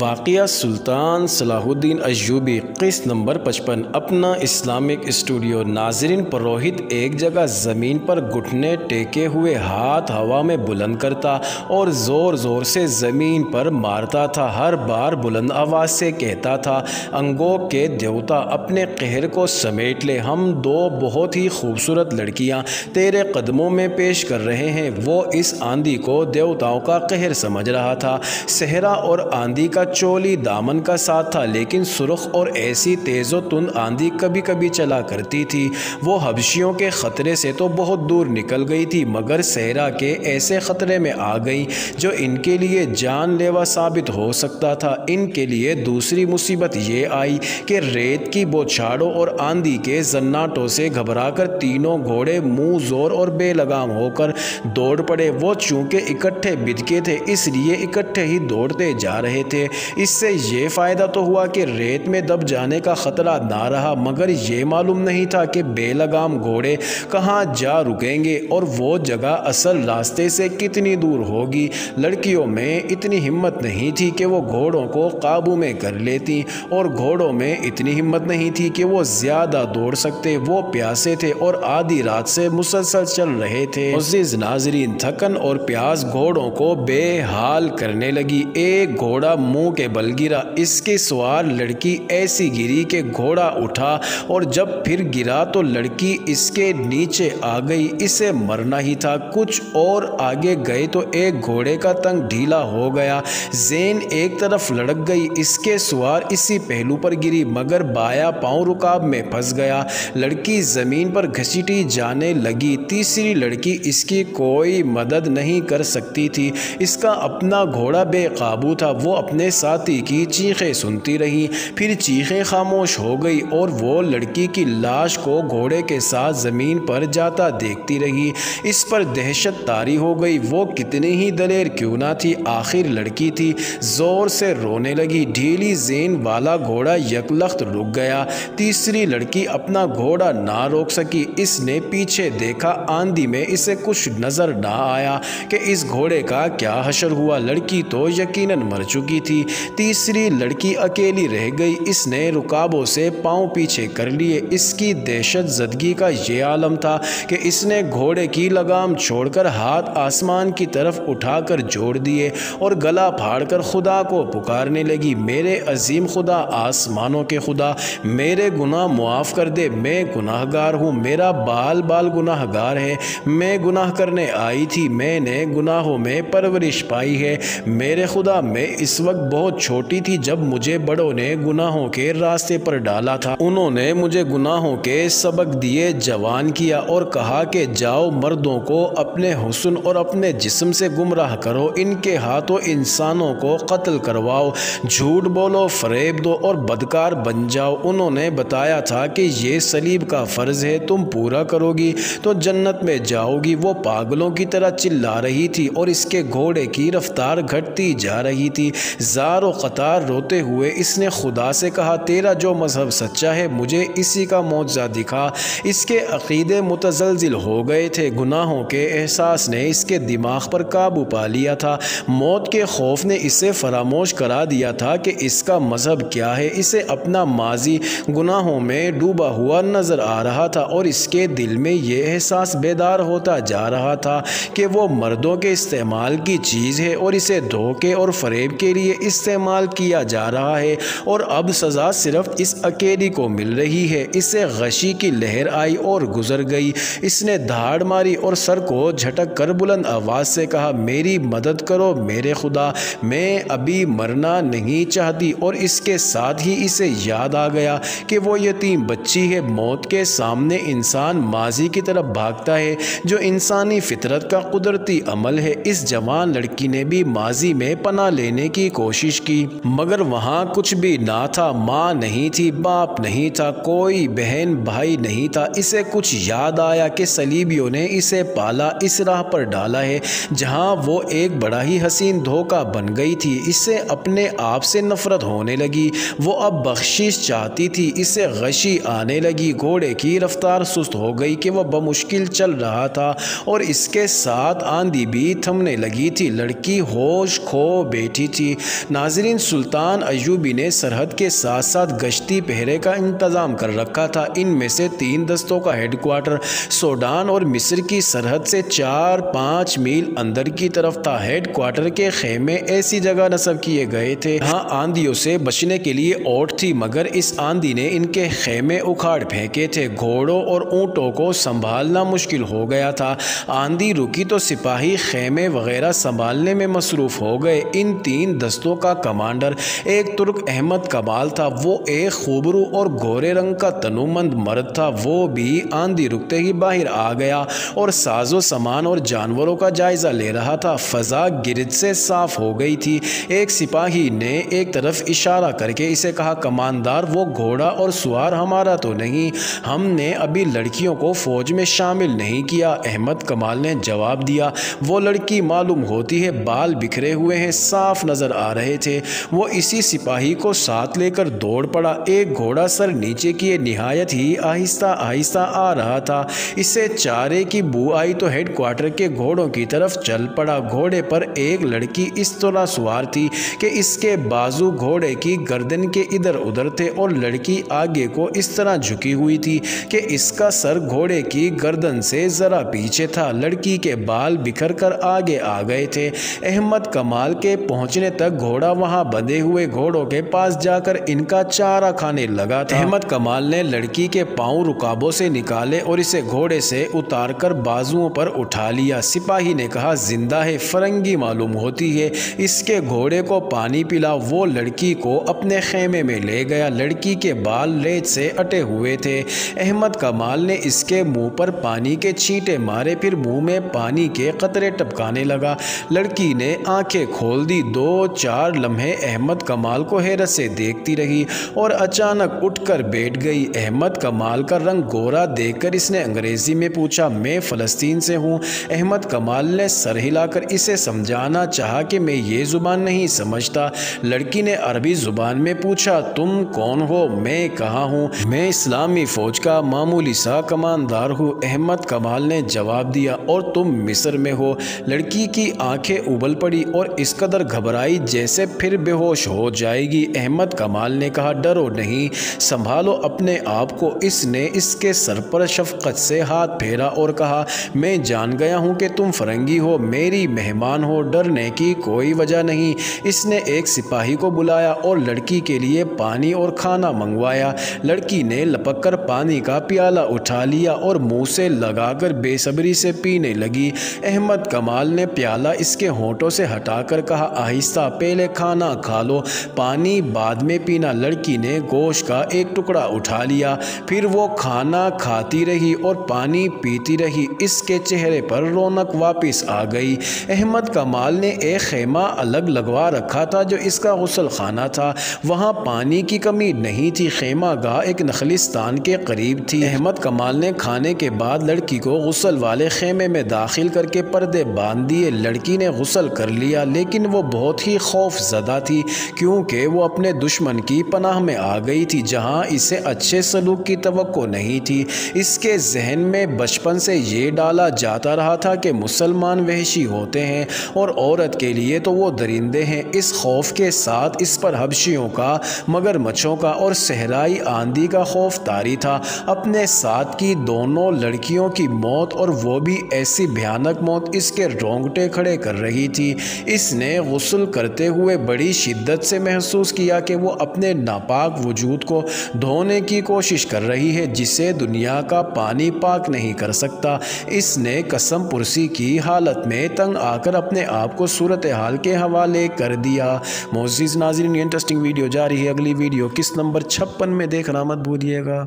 واقعہ سلطان صلاح الدین ایوبی قسط نمبر 55 اپنا اسلامک اسٹوڈیو۔ ناظرین، پروہت ایک جگہ زمین پر گھٹنے ٹیکے ہوئے ہاتھ ہوا میں بلند کرتا اور زور زور سے زمین پر مارتا تھا۔ ہر بار بلند آواز سے کہتا تھا، انگوک کے دیوتا اپنے قہر کو سمیٹ لے، ہم دو بہت ہی خوبصورت لڑکیاں تیرے قدموں میں پیش کر رہے ہیں۔ وہ اس آندھی کو دیوتاؤں کا قہر سمجھ رہا تھا۔ صحرا اور آندھی کا چولی دامن کا ساتھ تھا، لیکن سرخ اور ایسی تیز و تند آندھی کبھی کبھی چلا کرتی تھی۔ وہ حبشیوں کے خطرے سے تو بہت دور نکل گئی تھی، مگر صحرا کے ایسے خطرے میں آ گئی جو ان کے لیے جان لیوا ثابت ہو سکتا تھا۔ ان کے لیے دوسری مصیبت یہ آئی کہ ریت کی بوچھاڑوں اور آندھی کے زناٹوں سے گھبرا کر تینوں گھوڑے منہ زور اور بے لگام ہو کر دوڑ پڑے۔ وہ چونکہ اکٹھے بدکے تھے، اس لیے اکٹھے ہی دوڑتے جا رہے تھے۔ اس سے یہ فائدہ تو ہوا کہ ریت میں دب جانے کا خطرہ نہ رہا، مگر یہ معلوم نہیں تھا کہ بے لگام گھوڑے کہاں جا رکیں گے اور وہ جگہ اصل راستے سے کتنی دور ہوگی۔ لڑکیوں میں اتنی ہمت نہیں تھی کہ وہ گھوڑوں کو قابو میں کر لیتی، اور گھوڑوں میں اتنی ہمت نہیں تھی کہ وہ زیادہ دوڑ سکتے۔ وہ پیاسے تھے اور آدھی رات سے مسلسل چل رہے تھے۔ عزیز ناظرین، تھکن اور پیاس گھوڑوں کو بے حال کرنے لگی۔ ایک گھوڑا منہ کے بل گرا، اس کی سوار لڑکی ایسی گری کہ گھوڑا اٹھا، اور جب پھر گرا تو لڑکی اس کے نیچے آ گئی۔ اسے مرنا ہی تھا۔ کچھ اور آگے گئے تو ایک گھوڑے کا ٹنگ ڈھیلا ہو گیا، زین ایک طرف لڑک گئی، اس کے سوار اسی پہلو پر گری، مگر بایاں پاؤں رکاب میں پھنس گیا۔ لڑکی زمین پر گھسیٹی جانے لگی۔ تیسری لڑکی اس کی کوئی مدد نہیں کر سکتی تھی، اس کا اپنا گھوڑا بے قابو تھا۔ وہ اپنے ساتھی کی چیخیں سنتی رہی، پھر چیخیں خاموش ہو گئی اور وہ لڑکی کی لاش کو گھوڑے کے ساتھ زمین پر جاتا دیکھتی رہی۔ اس پر دہشت طاری ہو گئی۔ وہ کتنی ہی دلیر کیوں نہ تھی، آخر لڑکی تھی، زور سے رونے لگی۔ ڈھیلی زین والا گھوڑا یکلخت رک گیا۔ تیسری لڑکی اپنا گھوڑا نہ روک سکی، اس نے پیچھے دیکھا، آندھی میں اسے کچھ نظر نہ آیا کہ اس گھوڑے کا کیا حشر ہوا۔ لڑکی تو یقیناً مر چکی تھی۔ تیسری لڑکی اکیلی رہ گئی، اس نے رکابوں سے پاؤں پیچھے کر لیے۔ اس کی دہشت زدگی کا یہ عالم تھا کہ اس نے گھوڑے کی لگام چھوڑ کر ہاتھ آسمان کی طرف اٹھا کر جوڑ دیے اور گلا پھاڑ کر خدا کو پکارنے لگی، میرے عظیم خدا، آسمانوں کے خدا، میرے گناہ معاف کر دے، میں گناہ گار ہوں، میرا بال بال گناہ گار ہے، میں گناہ کرنے آئی تھی، میں نے گناہوں میں پرورش پائی ہے۔ میرے خدا، میں اس وقت بہت چھوٹی تھی جب مجھے بڑوں نے گناہوں کے راستے پر ڈالا تھا۔ انہوں نے مجھے گناہوں کے سبق دیے، جوان کیا اور کہا کہ جاؤ مردوں کو اپنے حسن اور اپنے جسم سے گمراہ کرو، ان کے ہاتھوں انسانوں کو قتل کرواؤ، جھوٹ بولو، فریب دو اور بدکار بن جاؤ۔ انہوں نے بتایا تھا کہ یہ صلیب کا فرض ہے، تم پورا کرو گی تو جنت میں جاؤ گی۔ وہ پاگلوں کی طرح چلا رہی تھی اور اس کے گھوڑے کی رفتار گھٹتی جا رہی تھی۔ زار و قطار روتے ہوئے اس نے خدا سے کہا، تیرا جو مذہب سچا ہے مجھے اسی کا معجزہ دکھا۔ اس کے عقیدے متزلزل ہو گئے تھے، گناہوں کے احساس نے اس کے دماغ پر قابو پا لیا تھا، موت کے خوف نے اسے فراموش کرا دیا تھا کہ اس کا مذہب کیا ہے۔ اسے اپنا ماضی گناہوں میں ڈوبا ہوا نظر آ رہا تھا اور اس کے دل میں یہ احساس بیدار ہوتا جا رہا تھا کہ وہ مردوں کے استعمال کی چیز ہے اور اسے دھوکے اور فریب کے لیے استعمال کیا جا رہا ہے، اور اب سزا صرف اس اکیلی کو مل رہی ہے۔ اسے غشی کی لہر آئی اور گزر گئی۔ اس نے دھاڑ ماری اور سر کو جھٹک کر بلند آواز سے کہا، میری مدد کرو میرے خدا، میں ابھی مرنا نہیں چاہتی۔ اور اس کے ساتھ ہی اسے یاد آ گیا کہ وہ یتیم بچی ہے۔ موت کے سامنے انسان ماضی کی طرف بھاگتا ہے، جو انسانی فطرت کا قدرتی عمل ہے۔ اس جوان لڑکی نے بھی ماضی میں پناہ لینے کی کوشش کی، مگر وہاں کچھ بھی نہ تھا، ماں نہیں تھی، باپ نہیں تھا، کوئی بہن بھائی نہیں تھا۔ اسے کچھ یاد آیا کہ صلیبیوں نے اسے پالا، اس راہ پر ڈالا ہے جہاں وہ ایک بڑا ہی حسین دھوکہ بن گئی تھی۔ اسے اپنے آپ سے نفرت ہونے لگی، وہ اب بخشش چاہتی تھی۔ اسے غشی آنے لگی، گھوڑے کی رفتار سست ہو گئی کہ وہ بمشکل چل رہا تھا اور اس کے ساتھ آندھی بھی تھمنے لگی تھی۔ لڑکی ہوش کھو بیٹھی تھی۔ ناظرین، سلطان ایوبی نے سرحد کے ساتھ ساتھ گشتی پہرے کا انتظام کر رکھا تھا۔ ان میں سے 3 دستوں کا ہیڈ کوارٹر سوڈان اور مصر کی سرحد سے 4-5 میل اندر کی طرف تھا۔ ہیڈ کوارٹر کے خیمے ایسی جگہ نصب کیے گئے تھے جہاں آندھیوں سے بچنے کے لیے اوٹ تھی، مگر اس آندھی نے ان کے خیمے اکھاڑ پھینکے تھے۔ گھوڑوں اور اونٹوں کو سنبھالنا مشکل ہو گیا تھا۔ آندھی رکی تو سپاہی خیمے وغیرہ سنبھالنے میں مصروف ہو گئے۔ ان 3 دستوں کا کمانڈر ایک ترک احمد کمال تھا۔ وہ ایک خوبرو اور گھورے رنگ کا تنومند مرد تھا۔ وہ بھی آندھی رکتے ہی باہر آ گیا اور ساز و سامان اور جانوروں کا جائزہ لے رہا تھا۔ فضا گرد سے صاف ہو گئی تھی۔ ایک سپاہی نے ایک طرف اشارہ کر کے اسے کہا، کماندار، وہ گھوڑا اور سوار ہمارا تو نہیں؟ ہم نے ابھی لڑکیوں کو فوج میں شامل نہیں کیا۔ احمد کمال نے جواب دیا، وہ لڑکی معلوم ہوتی ہے، بال بکھرے ہوئے ہیں، صاف نظر آ رہے تھے۔ وہ اسی سپاہی کو ساتھ لے کر دوڑ پڑا۔ ایک گھوڑا سر نیچے کیے نہایت ہی آہستہ آہستہ آ رہا تھا۔ اسے چارے کی بو آئی تو ہیڈ کوارٹر کے گھوڑوں کی طرف چل پڑا۔ گھوڑے پر ایک لڑکی اس طرح سوار تھی کہ اس کے بازو گھوڑے کی گردن کے ادھر ادھر تھے اور لڑکی آگے کو اس طرح جھکی ہوئی تھی کہ اس کا سر گھوڑے کی گردن سے ذرا پیچھے تھا۔ لڑکی کے بال بکھر کر آگے آ گئے تھے۔ احمد کمال کے پہنچنے تک گھوڑا وہاں بندھے ہوئے گھوڑوں کے پاس جا کر ان کا چارہ کھانے لگا تھا۔ احمد کمال نے لڑکی کے پاؤں رکابوں سے نکالے اور اسے گھوڑے سے اتار کر بازوؤں پر اٹھا لیا۔ سپاہی نے کہا، زندہ ہے، فرنگی معلوم ہوتی ہے، اس کے گھوڑے کو پانی پلا۔ وہ لڑکی کو اپنے خیمے میں لے گیا۔ لڑکی کے بال ریت سے اٹے ہوئے تھے۔ احمد کمال نے اس کے منہ پر پانی کے چھینٹے مارے، پھر منہ میں پانی کے قطرے ٹپکانے لگا۔ لڑکی نے آنکھیں کھول دی۔ 2-4 لمحے احمد کمال کو حیرت سے دیکھتی رہی اور اچانک اٹھ کر بیٹھ گئی۔ احمد کمال کا رنگ گورا دیکھ کر اس نے انگریزی میں پوچھا، میں فلسطین سے ہوں۔ احمد کمال نے سر ہلا کر اسے سمجھانا چاہا کہ میں یہ زبان نہیں سمجھتا۔ لڑکی نے عربی زبان میں پوچھا، تم کون ہو؟ میں کہاں ہوں؟ میں اسلامی فوج کا معمولی سا کماندار ہوں، احمد کمال نے جواب دیا۔ اور تم مصر میں ہو؟ لڑکی کی آنکھیں ابل پڑی اور اس قدر گھبرائی جیسے پھر بے ہوش ہو جائے گی۔ احمد کمال نے کہا، ڈرو نہیں، سنبھالو اپنے آپ کو۔ اس نے اس کے سر پر شفقت سے ہاتھ پھیرا اور کہا، میں جان گیا ہوں کہ تم فرنگی ہو، میری مہمان ہو، ڈرنے کی کوئی وجہ نہیں۔ اس نے ایک سپاہی کو بلایا اور لڑکی کے لیے پانی اور کھانا منگوایا۔ لڑکی نے لپک کر پانی کا پیالہ اٹھا لیا اور منہ سے لگا کر بے صبری سے پینے لگی۔ احمد کمال نے پیالہ اس کے ہونٹوں سے ہٹا کر کہا، آہستہ، پہلے کھانا کھا لو، پانی بعد میں پینا۔ لڑکی نے گوشت کا ایک ٹکڑا اٹھا لیا، پھر وہ کھانا کھاتی رہی اور پانی پیتی رہی۔ اس کے چہرے پر رونق واپس آ گئی۔ احمد کمال نے ایک خیمہ الگ لگوا رکھا تھا جو اس کا غسل خانہ تھا۔ وہاں پانی کی کمی نہیں تھی۔ خیمہ گاہ ایک نخلستان کے قریب تھی۔ احمد کمال نے کھانے کے بعد لڑکی کو غسل والے خیمے میں داخل کر کے پردے باندھ دیے۔ لڑکی نے غسل کر لیا، لیکن وہ بہت ہی خوف زدہ تھی کیونکہ وہ اپنے دشمن کی پناہ میں آ گئی تھی جہاں اسے اچھے سلوک کی توقع نہیں تھی۔ اس کے ذہن میں بچپن سے یہ ڈالا جاتا رہا تھا کہ مسلمان وحشی ہوتے ہیں اور عورت کے لیے تو وہ درندے ہیں۔ اس خوف کے ساتھ اس پر حبشیوں کا، مگرمچھوں کا اور صحرائی آندھی کا خوف طاری تھا۔ اپنے ساتھ کی دونوں لڑکیوں کی موت، اور وہ بھی ایسی بھیانک موت، اس کے رونگٹے کھڑے کر رہی تھی۔ اس نے غسل کرتے ہوئے بڑی شدت سے محسوس کیا کہ وہ اپنے ناپاک وجود کو دھونے کی کوشش کر رہی ہے جسے دنیا کا پانی پاک نہیں کر سکتا۔ اس نے قسم پرسی کی حالت میں تنگ آ کر اپنے آپ کو صورتحال کے حوالے کر دیا۔ معزز ناظرین، یہ انٹرسٹنگ ویڈیو جاری ہے۔ اگلی ویڈیو قسط نمبر 56 میں دیکھنا مت بھولیے گا۔